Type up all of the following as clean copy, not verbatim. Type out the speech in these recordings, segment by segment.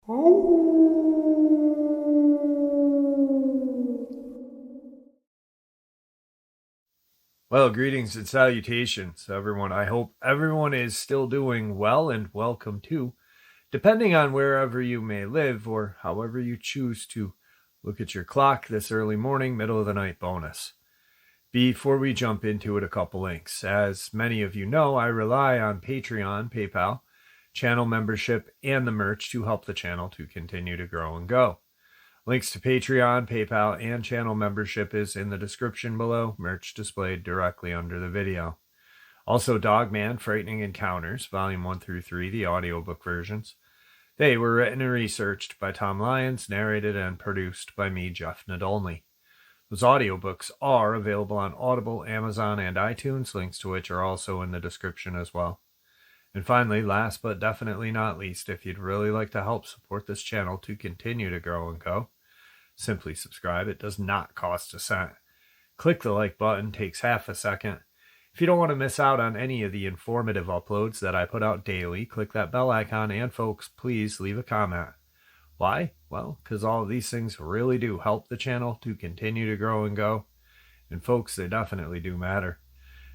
Well, greetings and salutations, everyone. I hope everyone is still doing well and welcome to, depending on wherever you may live or however you choose to look at your clock this early morning, middle of the night bonus. Before we jump into it, a couple links. As many of you know, I rely on Patreon, PayPal, channel membership, and the merch to help the channel to continue to grow and go. Links to Patreon, PayPal, and channel membership is in the description below, merch displayed directly under the video. Also, Dogman, Frightening Encounters, Volume 1 through 3, the audiobook versions. They were written and researched by Tom Lyons, narrated and produced by me, Jeff Nadolny. Those audiobooks are available on Audible, Amazon, and iTunes, links to which are also in the description as well. And finally, last but definitely not least, if you'd really like to help support this channel to continue to grow and go, simply subscribe. It does not cost a cent. Click the like button, takes half a second. If you don't want to miss out on any of the informative uploads that I put out daily, click that bell icon, and folks, please leave a comment. Why? Well, because all of these things really do help the channel to continue to grow and go. And folks, they definitely do matter.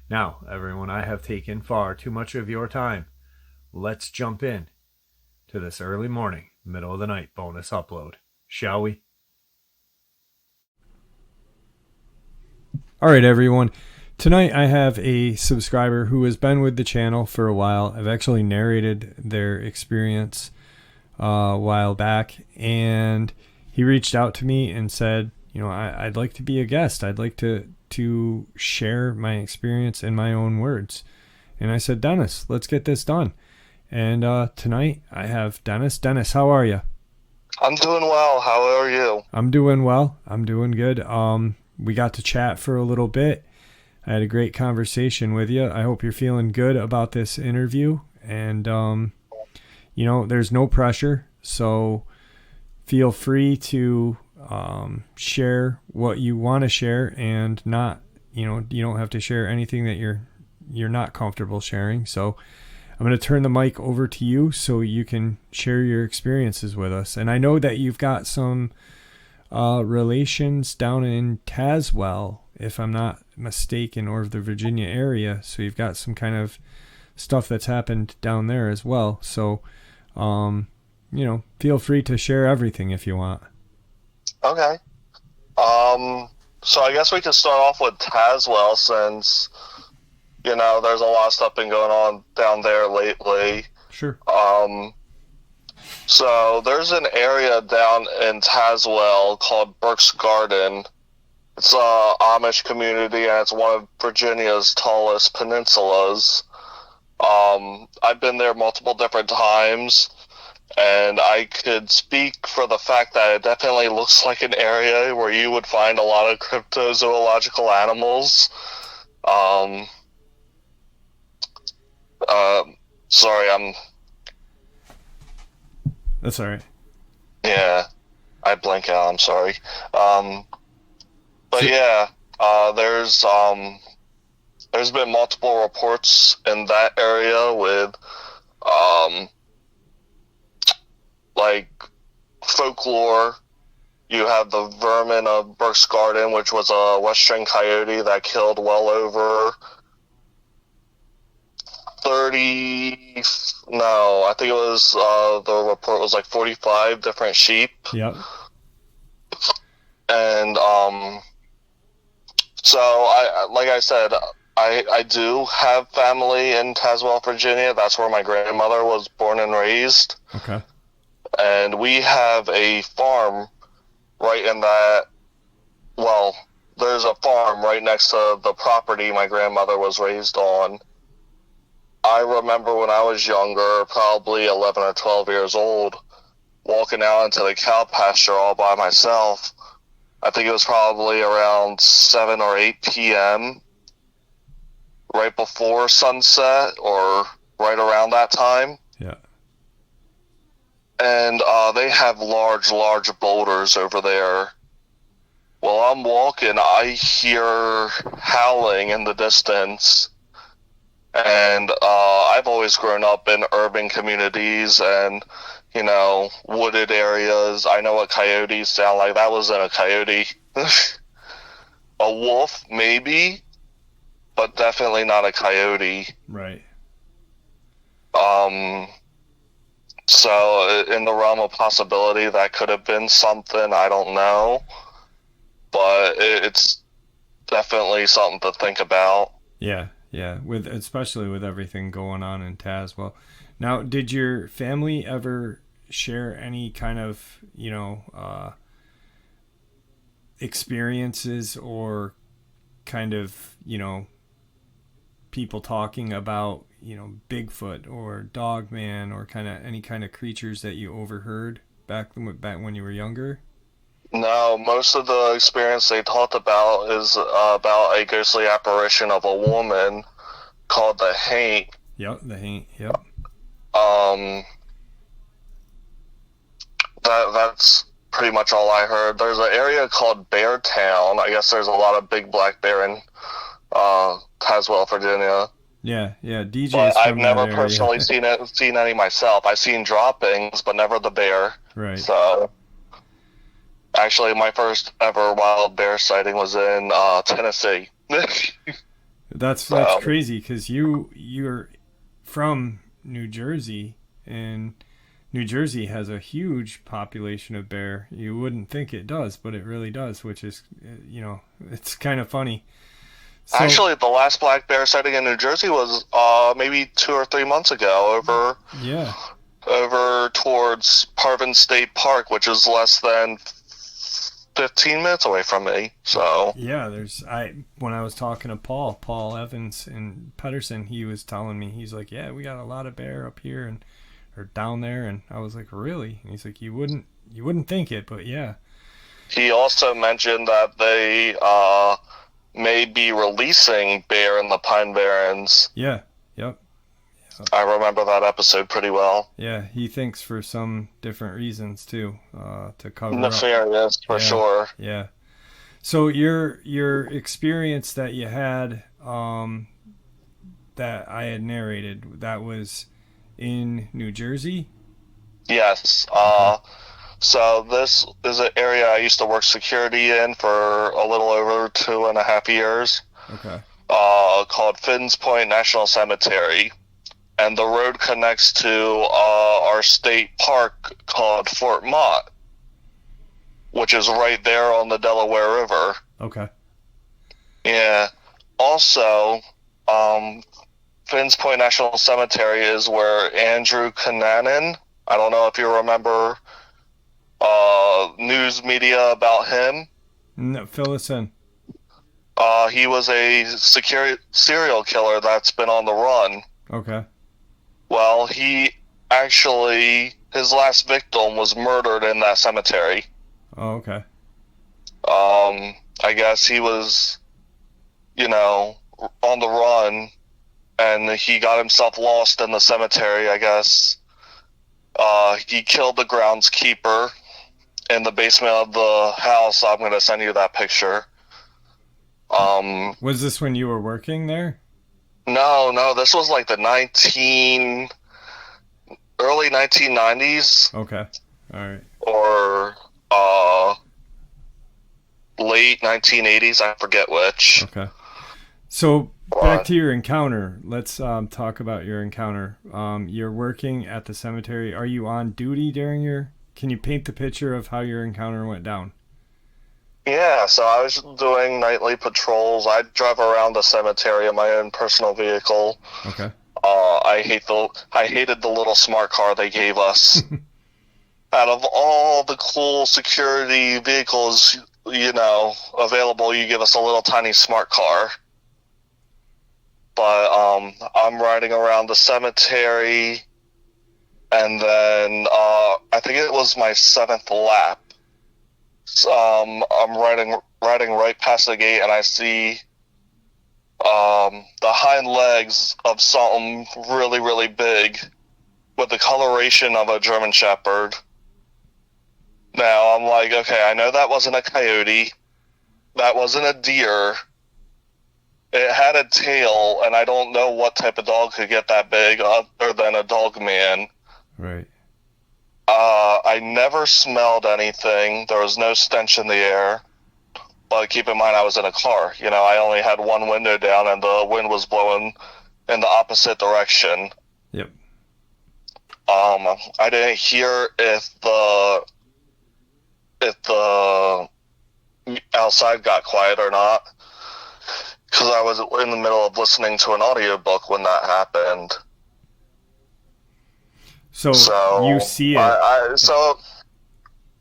Now, everyone, I have taken far too much of your time. Let's jump in to this early morning, middle of the night bonus upload, shall we? All right, everyone. Tonight I have a subscriber who has been with the channel for a while. I've actually narrated their experience a while back, and he reached out to me and said, I'd like to be a guest. I'd like to share my experience in my own words. And I said, Dennis, let's get this done. And tonight I have Dennis. Dennis, how are you? I'm doing well. How are you? I'm doing well. I'm doing good. We got to chat for a little bit. I had a great conversation with you. I hope you're feeling good about this interview. And, there's no pressure. So feel free to share what you want to share and not, you don't have to share anything that you're not comfortable sharing. So I'm going to turn the mic over to you so you can share your experiences with us. And I know that you've got some relations down in Tazwell, if I'm not mistaken, or the Virginia area. So you've got some kind of stuff that's happened down there as well. So, feel free to share everything if you want. Okay. So I guess we can start off with Tazwell since, there's a lot of stuff been going on down there lately. Sure. So there's an area down in Tazwell called Burke's Garden. It's a Amish community, and it's one of Virginia's tallest peninsulas. I've been there multiple different times, and I could speak for the fact that it definitely looks like an area where you would find a lot of cryptozoological animals. Sorry, That's all right. Yeah, I blank out. I'm sorry. But yeah, there's been multiple reports in that area with like folklore. You have the vermin of Burke's Garden, which was a western coyote that killed well over 30, no, I think it was, the report was like 45 different sheep. Yep. And, so like I said, I do have family in Tazwell, Virginia. That's where my grandmother was born and raised. Okay. And we have a farm right in that, well, there's a farm right next to the property my grandmother was raised on. I remember when I was younger, probably 11 or 12 years old, walking out into the cow pasture all by myself. I think it was probably around 7 or 8 p.m., right before sunset or right around that time. Yeah. And they have large boulders over there. While I'm walking, I hear howling in the distance. And I've always grown up in urban communities and, wooded areas. I know what coyotes sound like. That wasn't a coyote. A wolf, maybe, but definitely not a coyote. Right. So in the realm of possibility, that could have been something. I don't know, but it's definitely something to think about. Yeah, especially with everything going on in Tazwell. Now, did your family ever share any kind of, experiences or kind of, people talking about, Bigfoot or Dogman or kind of any kind of creatures that you overheard back when you were younger? No, most of the experience they talked about is about a ghostly apparition of a woman called the Haint. Yep, the Haint. Yep. Um, that's pretty much all I heard. There's an area called Bear Town. I guess there's a lot of big black bear in Tazwell, Virginia. Yeah, DJ's But I've from that never area. personally seen any myself. I've seen droppings, but never the bear. Right. So, actually, my first ever wild bear sighting was in Tennessee. That's crazy because you're from New Jersey, and New Jersey has a huge population of bear. You wouldn't think it does, but it really does, which is, it's kind of funny. So, actually, the last black bear sighting in New Jersey was maybe 2 or 3 months ago over towards Parvin State Park, which is less than 15 minutes away from me. So yeah, when I was talking to Paul Evans in Pedersen, he was telling me, he's like, yeah, we got a lot of bear up here or down there, and I was like, really? And he's like, you wouldn't think it, but yeah. He also mentioned that they may be releasing bear in the Pine Barrens. Yeah. Yep. I remember that episode pretty well. Yeah, he thinks for some different reasons too, to cover nefarious up. For sure. Yeah. So your experience that you had, that I had narrated, that was in New Jersey? Yes. So this is an area I used to work security in for a little over 2.5 years. Okay. Called Finn's Point National Cemetery. And the road connects to our state park called Fort Mott, which is right there on the Delaware River. Okay. Yeah. Also, Finn's Point National Cemetery is where Andrew Cunanan, I don't know if you remember news media about him. No, fill us in. He was a serial killer that's been on the run. Okay. Well, his last victim was murdered in that cemetery. Oh, okay. I guess he was, on the run, and he got himself lost in the cemetery, I guess. He killed the groundskeeper in the basement of the house. I'm going to send you that picture. Was this when you were working there? No, this was like the early 1990s. Okay. All right. Or late 1980s, I forget which. Okay. So back to your encounter. Let's talk about your encounter. You're working at the cemetery. Are you on duty during can you paint the picture of how your encounter went down? Yeah, so I was doing nightly patrols. I drive around the cemetery in my own personal vehicle. Okay. I hated the little smart car they gave us. Out of all the cool security vehicles, available, you give us a little tiny smart car. But I'm riding around the cemetery, and then I think it was my 7th lap. So, I'm riding right past the gate, and I see the hind legs of something really, really big with the coloration of a German Shepherd. Now, I'm like, okay, I know that wasn't a coyote. That wasn't a deer. It had a tail, and I don't know what type of dog could get that big other than a Dogman. Right. I never smelled anything. There was no stench in the air. But keep in mind, I was in a car. You know, I only had one window down, and the wind was blowing in the opposite direction. Yep. I didn't hear if the outside got quiet or not, because I was in the middle of listening to an audiobook when that happened. So you see it.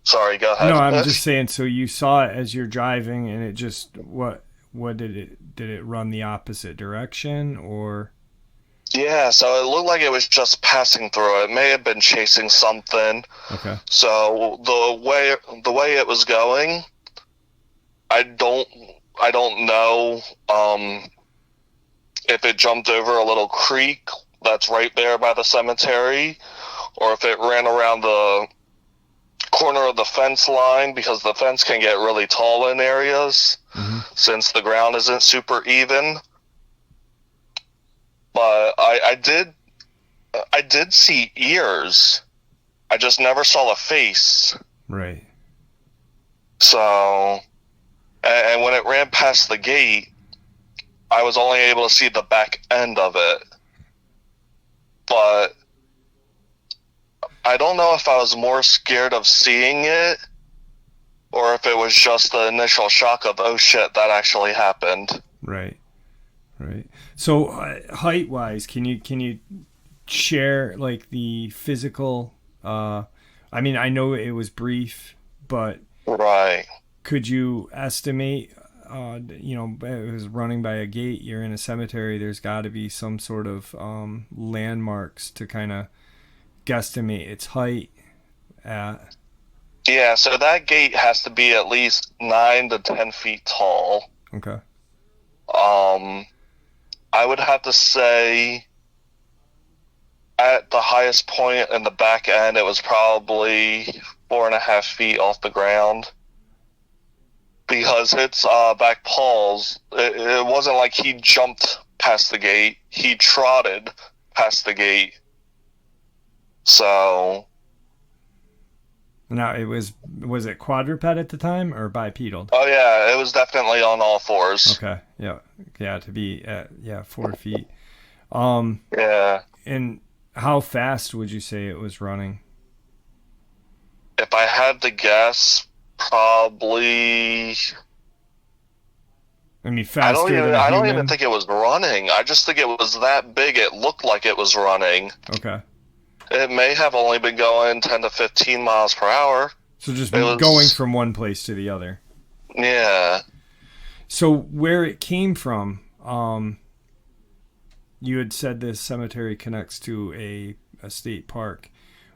Sorry, go ahead. No, I'm just saying. So you saw it as you're driving, and it just what did it run the opposite direction, or? Yeah, so it looked like it was just passing through. It may have been chasing something. Okay. So the way it was going, I don't know if it jumped over a little creek that's right there by the cemetery, or if it ran around the corner of the fence line, because the fence can get really tall in areas since the ground isn't super even. But I did see ears. I just never saw a face. Right. So, and when it ran past the gate, I was only able to see the back end of it. But I don't know if I was more scared of seeing it, or if it was just the initial shock of, oh shit, that actually happened. Right. Right. So height-wise, can you share like the physical? I mean, I know it was brief, but right. Could you estimate? You know, it was running by a gate. You're in a cemetery. There's got to be some sort of landmarks to kind of guesstimate its height at. Yeah. So that gate has to be at least 9 to 10 feet tall. Okay. I would have to say at the highest point in the back end, it was probably 4.5 feet off the ground. Because its back paws, it wasn't like he jumped past the gate. He trotted past the gate. So. Now, was it quadruped at the time or bipedal? Oh, yeah, it was definitely on all fours. Okay, yeah, to be at 4 feet. Yeah. And how fast would you say it was running? If I had to guess, probably. I mean, faster than a human? I don't even think it was running. I just think it was that big. It looked like it was running. Okay. It may have only been going 10 to 15 miles per hour. So just going from one place to the other. Yeah. So where it came from, you had said this cemetery connects to a state park.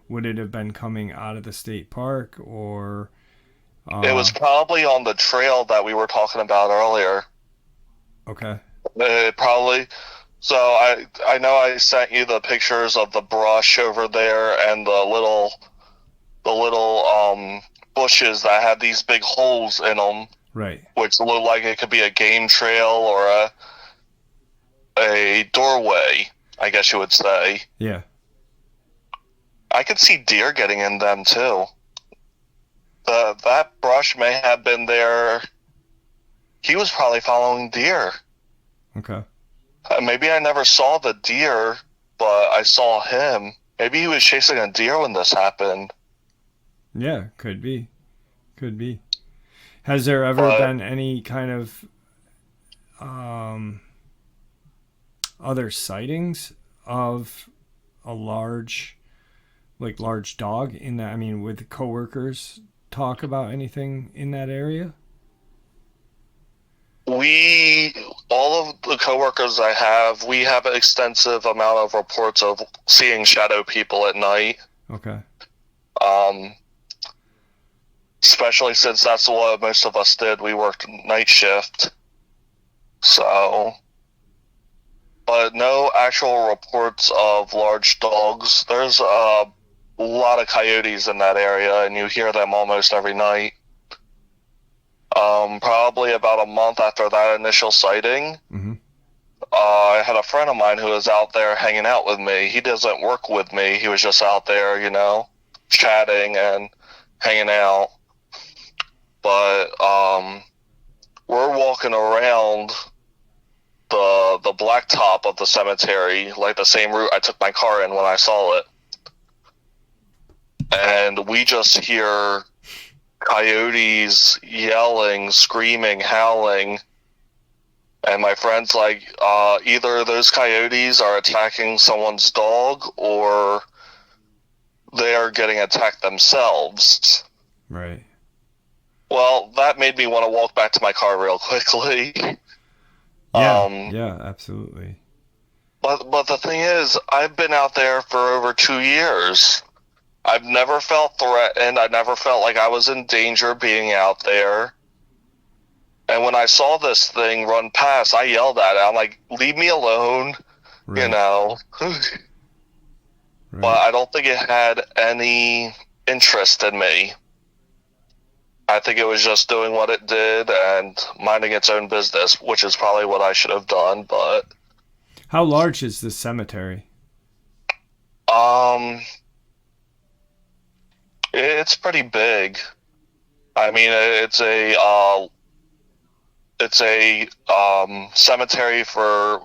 Would it have been coming out of the state park, or? It was probably on the trail that we were talking about earlier. Okay. Probably. So I know I sent you the pictures of the brush over there and the little bushes that had these big holes in them. Right. Which looked like it could be a game trail or a doorway, I guess you would say. Yeah. I could see deer getting in them too. That brush may have been there. He was probably following deer. Okay. Maybe I never saw the deer, but I saw him. Maybe he was chasing a deer when this happened. Yeah, could be. Has there ever been any kind of other sightings of a large dog in that? I mean, would coworkers talk about anything in that area? All of the coworkers I have, we have an extensive amount of reports of seeing shadow people at night. Okay. Especially since that's what most of us did. We worked night shift. So, but no actual reports of large dogs. There's a lot of coyotes in that area, and you hear them almost every night. Probably about a month after that initial sighting. Mm-hmm. I had a friend of mine who was out there hanging out with me. He doesn't work with me. He was just out there, chatting and hanging out. But we're walking around the blacktop of the cemetery, like the same route I took my car in when I saw it. And we just hear coyotes yelling, screaming, howling. And my friend's like, either those coyotes are attacking someone's dog or they are getting attacked themselves. Right. Well, that made me want to walk back to my car real quickly. Yeah, absolutely. But the thing is, I've been out there for over 2 years. I've never felt threatened. I never felt like I was in danger being out there. And when I saw this thing run past, I yelled at it. I'm like, leave me alone, Right. Right. But I don't think it had any interest in me. I think it was just doing what it did and minding its own business, which is probably what I should have done, but... How large is this cemetery? It's pretty big. I mean, it's a cemetery for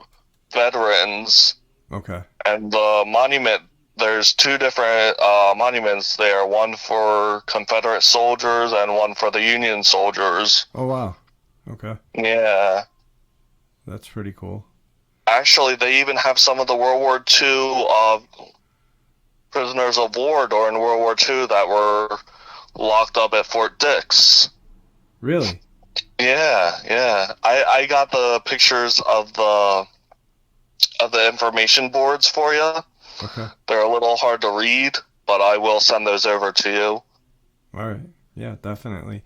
veterans. Okay. And the monument, there's 2 different monuments there, one for Confederate soldiers and one for the Union soldiers. Oh, wow. Okay. Yeah. That's pretty cool. Actually, they even have some of the World War II prisoners of war during World War II that were locked up at Fort Dix. Really? Yeah. I got the pictures of the information boards for you. Okay. They're a little hard to read, but I will send those over to you. All right. Yeah, definitely.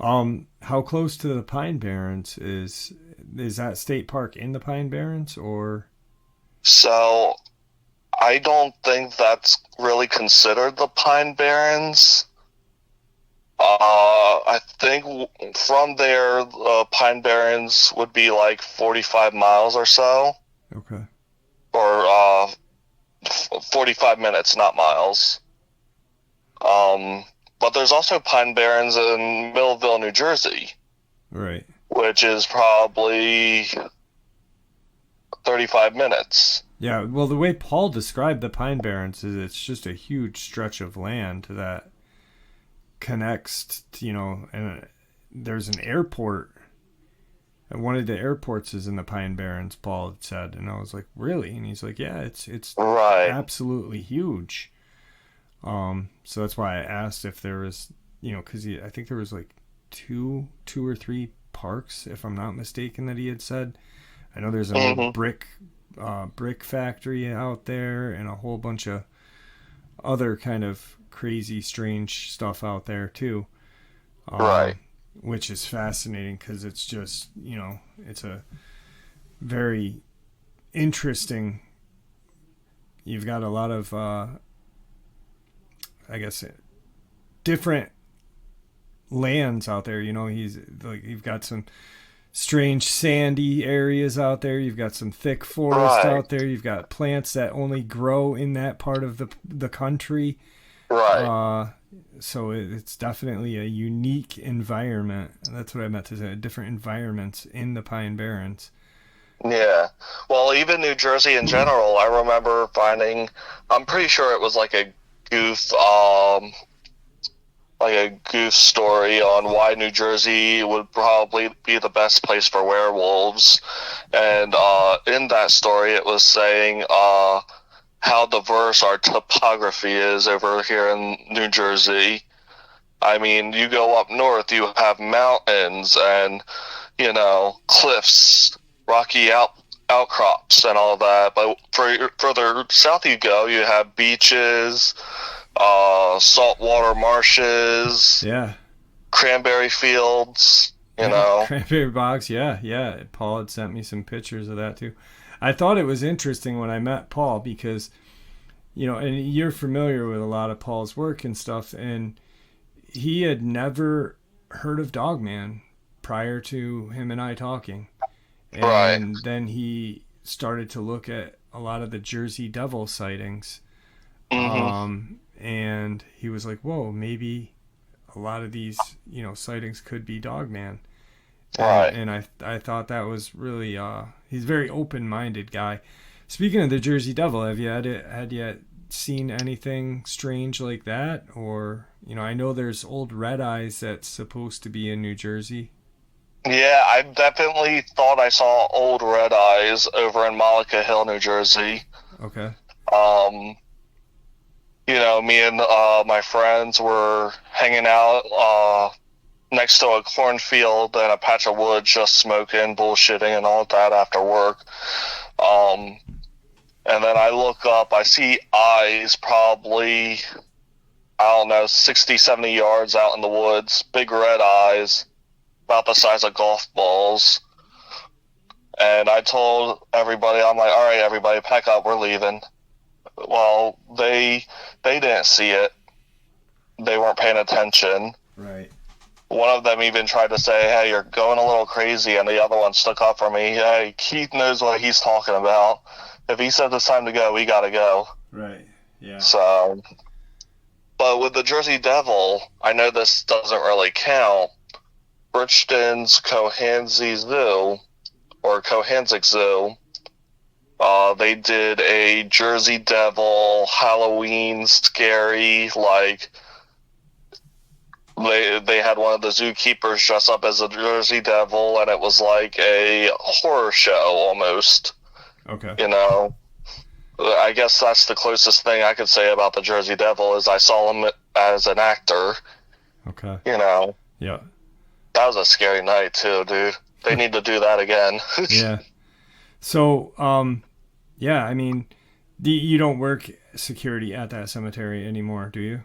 How close to the Pine Barrens is that state park in the Pine Barrens or? So, I don't think that's really considered the Pine Barrens. I think from there, the Pine Barrens would be like 45 miles or so. Okay. Or 45 minutes, not miles. But there's also Pine Barrens in Millville, New Jersey. Right. Which is probably 35 minutes. Yeah, well, the way Paul described the Pine Barrens is it's just a huge stretch of land that connects, and there's an airport. And one of the airports is in the Pine Barrens, Paul had said. And I was like, really? And he's like, yeah, it's right. Absolutely huge. So that's why I asked if there was, because I think there was like two or three parks, if I'm not mistaken, that he had said. I know there's an old brick factory out there and a whole bunch of other kind of crazy, strange stuff out there too. Right. Which is fascinating because it's just, it's a very interesting. You've got a lot of, I guess, different lands out there. He's like, you've got some strange sandy areas out there. You've got some thick forest out there. You've got plants that only grow in that part of the country. Right. So it's definitely a unique environment. That's what I meant to say. Different environments in the Pine Barrens. Yeah. Well, even New Jersey in general, I remember finding, I'm pretty sure it was like a goof story on why New Jersey would probably be the best place for werewolves. And in that story, it was saying how diverse our topography is over here in New Jersey. I mean, you go up north, you have mountains and, cliffs, rocky outcrops and all that. But further south you go, you have beaches, saltwater marshes, cranberry fields, Cranberry bogs, yeah. Paul had sent me some pictures of that too. I thought it was interesting when I met Paul because, and you're familiar with a lot of Paul's work and stuff, and he had never heard of Dogman prior to him and I talking. Right. And then he started to look at a lot of the Jersey Devil sightings. And he was like, whoa, maybe a lot of these, sightings could be Dogman. Right. And I thought that was really, he's a very open-minded guy. Speaking of the Jersey Devil, have you had you seen anything strange like that? Or, I know there's old Red Eyes that's supposed to be in New Jersey. Yeah, I definitely thought I saw old Red Eyes over in Malacca Hill, New Jersey. Okay. Me and my friends were hanging out next to a cornfield and a patch of wood, just smoking, bullshitting, and all that after work. And then I look up, I see eyes probably, I don't know, 60, 70 yards out in the woods, big red eyes, about the size of golf balls. And I told everybody, I'm like, all right, everybody, pack up, we're leaving. Well, they didn't see it. They weren't paying attention. Right. One of them even tried to say, hey, you're going a little crazy, and the other one stuck up for me. Hey, Keith knows what he's talking about. If he says it's time to go, we gotta go. Right, yeah. So, but with the Jersey Devil, I know this doesn't really count. Bridgeton's Cohansey Zoo, or Cohanzic Zoo, they did a Jersey Devil Halloween scary, like, they had one of the zookeepers dress up as a Jersey Devil, and it was like a horror show almost. Okay. I guess that's the closest thing I could say about the Jersey Devil is I saw him as an actor. Okay. Yeah. That was a scary night too, dude. They need to do that again. Yeah. So, I mean, you don't work security at that cemetery anymore, do you?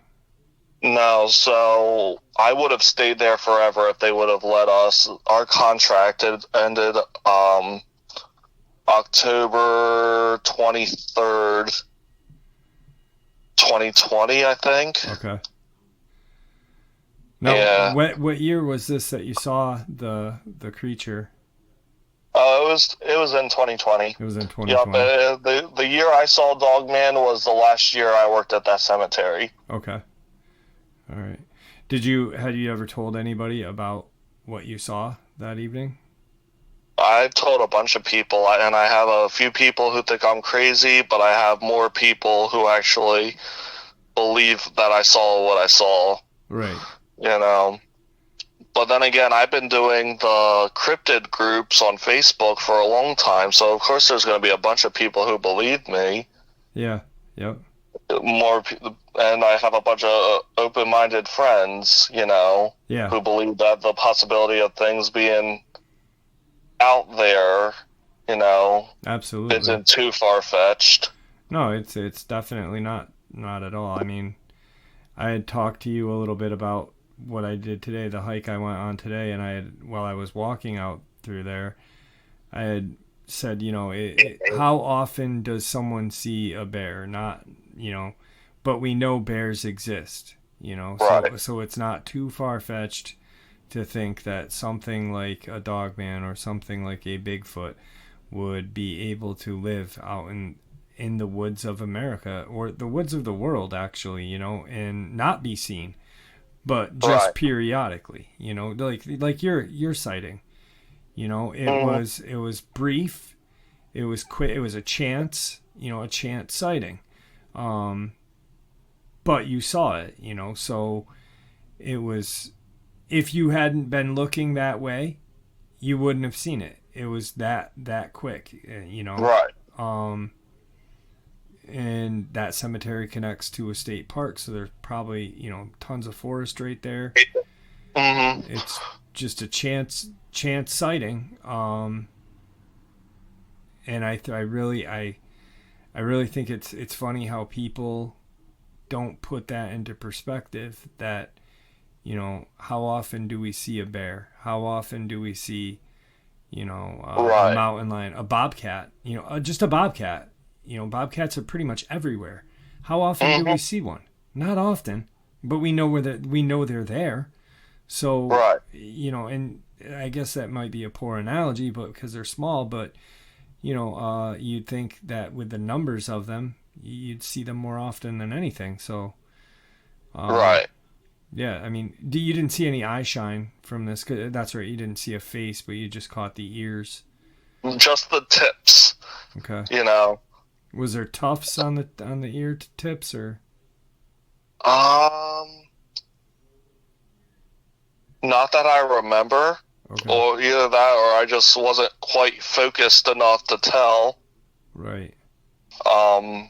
No, so I would have stayed there forever if they would have let us. Our contract had ended October 23rd, 2020, I think. Okay. Now, yeah. What year was this that you saw the creature? It was in 2020. It was in 2020. Yeah, the year I saw Dogman was the last year I worked at that cemetery. Okay. All right. Had you ever told anybody about what you saw that evening? I've told a bunch of people, and I have a few people who think I'm crazy, but I have more people who actually believe that I saw what I saw. Right. But then again, I've been doing the cryptid groups on Facebook for a long time, so of course there's going to be a bunch of people who believe me. Yeah. Yep. And I have a bunch of open-minded friends, who believe that the possibility of things being out there, absolutely isn't too far-fetched. No, it's definitely not at all. I mean, I had talked to you a little bit about what I did today, the hike I went on today, and while I was walking out through there, I had said, how often does someone see a bear? Not, but we know bears exist, Right. So it's not too far-fetched to think that something like a Dogman or something like a Bigfoot would be able to live out in the woods of America, or the woods of the world, actually, and not be seen, but just Right. periodically, like your sighting, it was brief, it was quick, it was a chance sighting, but you saw it, so it was, if you hadn't been looking that way, you wouldn't have seen it. It was that quick, Right. And that cemetery connects to a state park, so there's probably, tons of forest right there. Mm-hmm. It's just a chance sighting. And I really think it's funny how people don't put that into perspective, that, how often do we see a bear? How often do we see, Right. a mountain lion, a bobcat, just a bobcat? Bobcats are pretty much everywhere. How often do we see one? Not often, but we know they're there. So, Right. and I guess that might be a poor analogy, but because they're small, but you'd think that with the numbers of them, you'd see them more often than anything. So, Right. yeah, I mean, you didn't see any eye shine from this. 'Cause that's right, you didn't see a face, but you just caught the ears. Just the tips, Okay. you know. Was there tufts on the ear tips or? Um, Not that I remember, Okay. or either that, or I just wasn't quite focused enough to tell. Right. Um,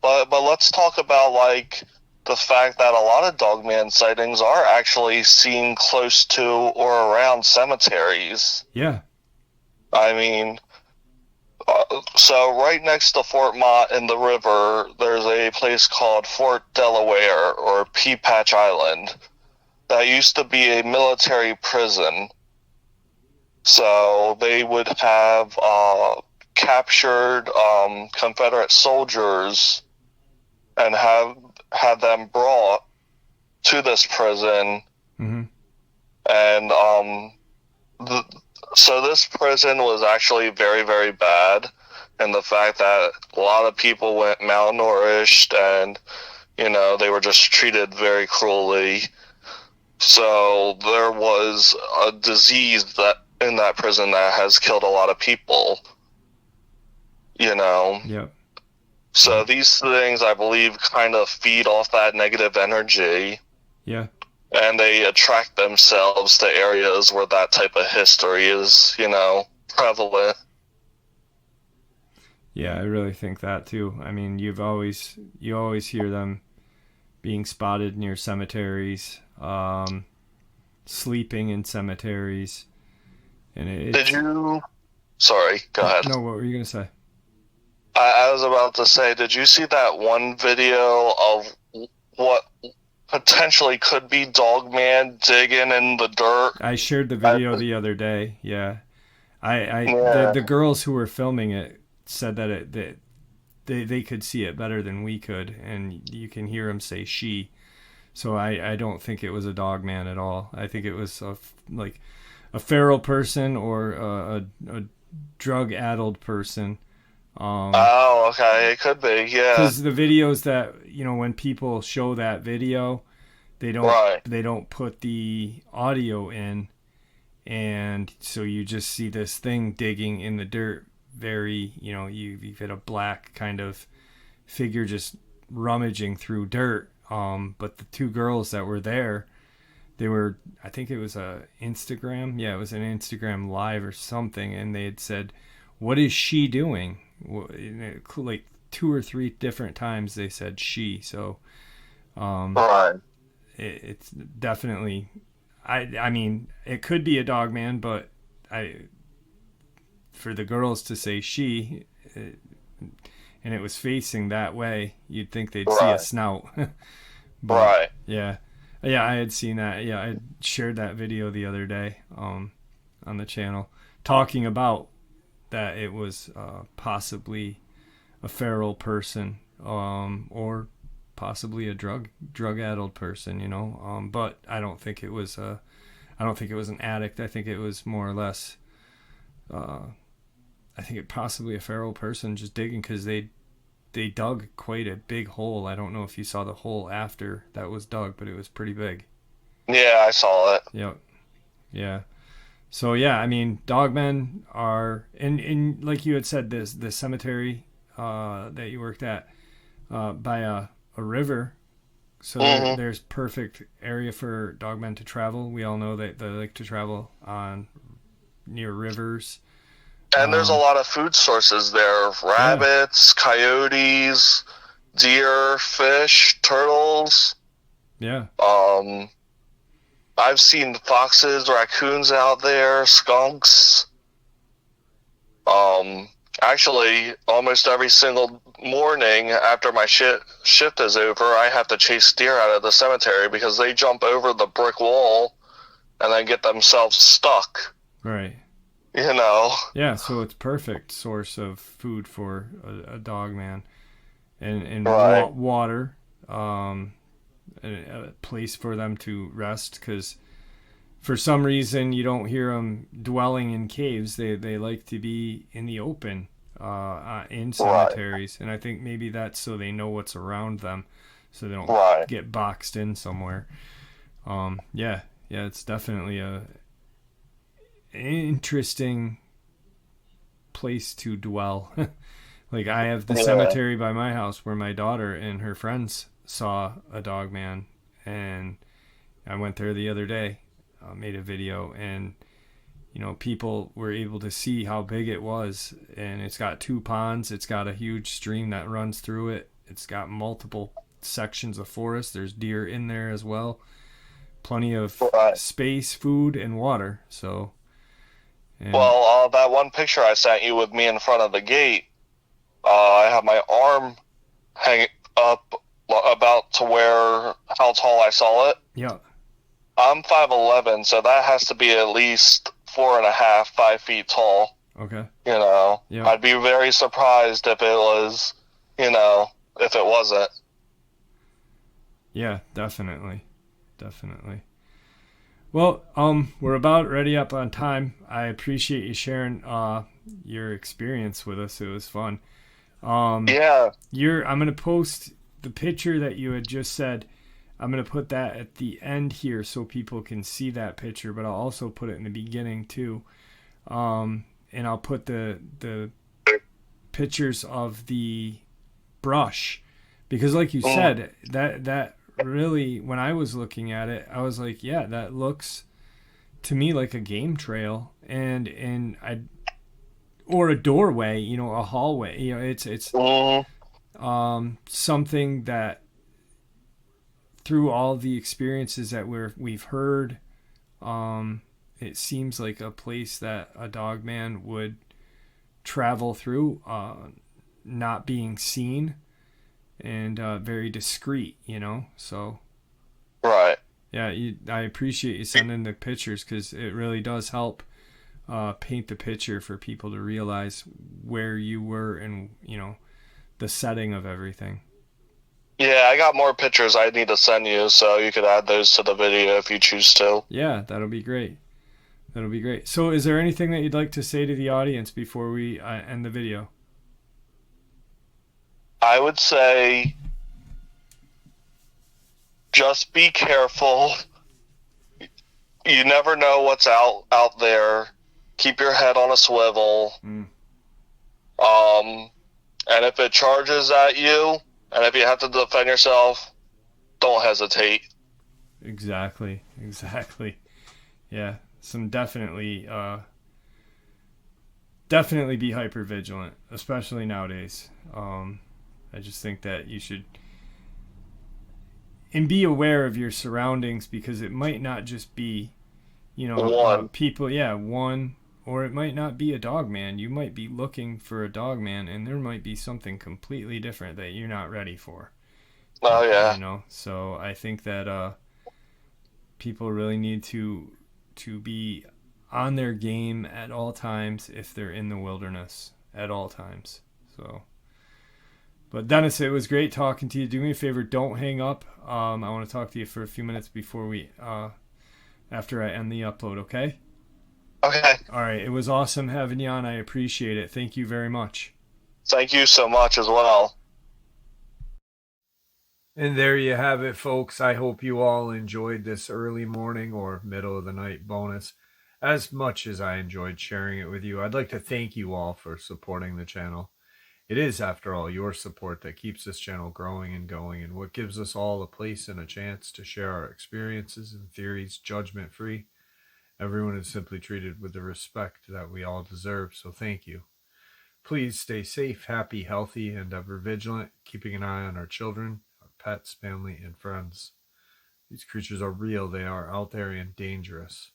but let's talk about like the fact that a lot of Dogman sightings are actually seen close to or around cemeteries. Yeah. I mean, so right next to Fort Mott in the river, there's a place called Fort Delaware or Pea Patch Island that used to be a military prison. So they would have captured Confederate soldiers and have had them brought to this prison. Mm-hmm. And so this prison was actually very, very bad. And the fact that a lot of people went malnourished and, they were just treated very cruelly. So there was a disease that in that prison that has killed a lot of people. Yep. So these things, I believe, kind of feed off that negative energy. Yeah. And they attract themselves to areas where that type of history is, prevalent. Yeah, I really think that too. I mean, you always hear them being spotted near cemeteries, sleeping in cemeteries, and Did you? Sorry, go ahead. No, what were you gonna say? I was about to say, did you see that one video of what potentially could be Dogman digging in the dirt? I shared the video the other day. Yeah, Yeah. the girls who were filming it said that they could see it better than we could, and you can hear them say she. So I don't think it was a Dogman at all. I think it was like a feral person or a drug-addled person. Oh, okay, it could be, yeah. Because the videos that when people show that video, they don't put the audio in, and so you just see this thing digging in the dirt. Very, you've got a black kind of figure just rummaging through dirt. But the two girls that were there, I think it was a Instagram. Yeah, it was an Instagram live or something, and they had said, "What is she doing?" Like 2 or 3 different times they said she. So, Right. It's definitely. I mean, it could be a Dogman, but for the girls to say she, and it was facing that way, you'd think they'd see a snout. But, right. Yeah, I had seen that. Yeah, I shared that video the other day on the channel, talking about that it was possibly a feral person, or possibly a drug-addled person. But I don't think it was an addict. I think it was more or less. I think it possibly a feral person just digging, because they dug quite a big hole. I don't know if you saw the hole after that was dug, but it was pretty big. Yeah, I saw it. Yep. Yeah. So yeah, I mean, Dogmen are in like you had said, the cemetery that you worked at by a river. So there's perfect area for Dogmen to travel. We all know that they like to travel on near rivers. And there's a lot of food sources there. Rabbits, coyotes, deer, fish, turtles. Yeah. I've seen foxes, raccoons out there, skunks. Actually, almost every single morning after my shift is over, I have to chase deer out of the cemetery because they jump over the brick wall and then get themselves stuck. Right. Yeah, so it's perfect source of food for a Dogman, and water, and a place for them to rest, because for some reason you don't hear them dwelling in caves. They like to be in the open, in cemeteries, and I think maybe that's so they know what's around them, so they don't get boxed in somewhere. Yeah, it's definitely an interesting place to dwell. Like I have the cemetery by my house where my daughter and her friends saw a Dogman, and I went there the other day, made a video, and people were able to see how big it was. And it's got 2 ponds, it's got a huge stream that runs through it, it's got multiple sections of forest, there's deer in there as well, plenty of space, food, and water. So well, that one picture I sent you with me in front of the gate, I have my arm hanging up about to where how tall I saw it. Yeah. I'm 5'11", so that has to be at least 4.5, 5 feet tall. Okay. Yeah. I'd be very surprised if it was, if it wasn't. Yeah, definitely. Well, we're about ready up on time. I appreciate you sharing your experience with us. It was fun. Yeah. I'm gonna post the picture that you had just said. I'm gonna put that at the end here so people can see that picture, but I'll also put it in the beginning too. And I'll put the pictures of the brush, because like you said, that really, when I was looking at it, I was like, yeah, that looks to me like a game trail, or a doorway, a hallway. It's something that through all the experiences that we've heard, it seems like a place that a Dogman would travel through, not being seen, and very discreet, so right. Yeah, I appreciate you sending the pictures, because it really does help paint the picture for people to realize where you were and the setting of everything. Yeah, I got more pictures I need to send you, so you could add those to the video if you choose to. Yeah, that'll be great. So is there anything that you'd like to say to the audience before we end the video? I would say just be careful. You never know what's out there. Keep your head on a swivel. And if it charges at you, and if you have to defend yourself, don't hesitate. Exactly. Yeah, definitely be hyper vigilant, especially nowadays. I just think that you should, and be aware of your surroundings, because it might not just be, people. Yeah, one, or it might not be a Dogman. You might be looking for a Dogman, and there might be something completely different that you're not ready for. Oh yeah. So I think that people really need to be on their game at all times if they're in the wilderness at all times. So. But Dennis, it was great talking to you. Do me a favor, don't hang up. I want to talk to you for a few minutes before after I end the upload, okay? Okay. All right. It was awesome having you on. I appreciate it. Thank you very much. Thank you so much as well. And there you have it, folks. I hope you all enjoyed this early morning or middle of the night bonus as much as I enjoyed sharing it with you. I'd like to thank you all for supporting the channel. It is, after all, your support that keeps this channel growing and going, and what gives us all a place and a chance to share our experiences and theories judgment-free. Everyone is simply treated with the respect that we all deserve, so thank you. Please stay safe, happy, healthy, and ever vigilant, keeping an eye on our children, our pets, family, and friends. These creatures are real. They are out there and dangerous.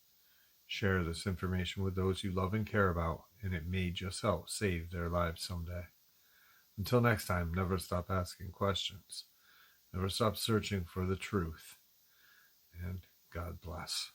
Share this information with those you love and care about, and it may just help save their lives someday. Until next time, never stop asking questions. Never stop searching for the truth. And God bless.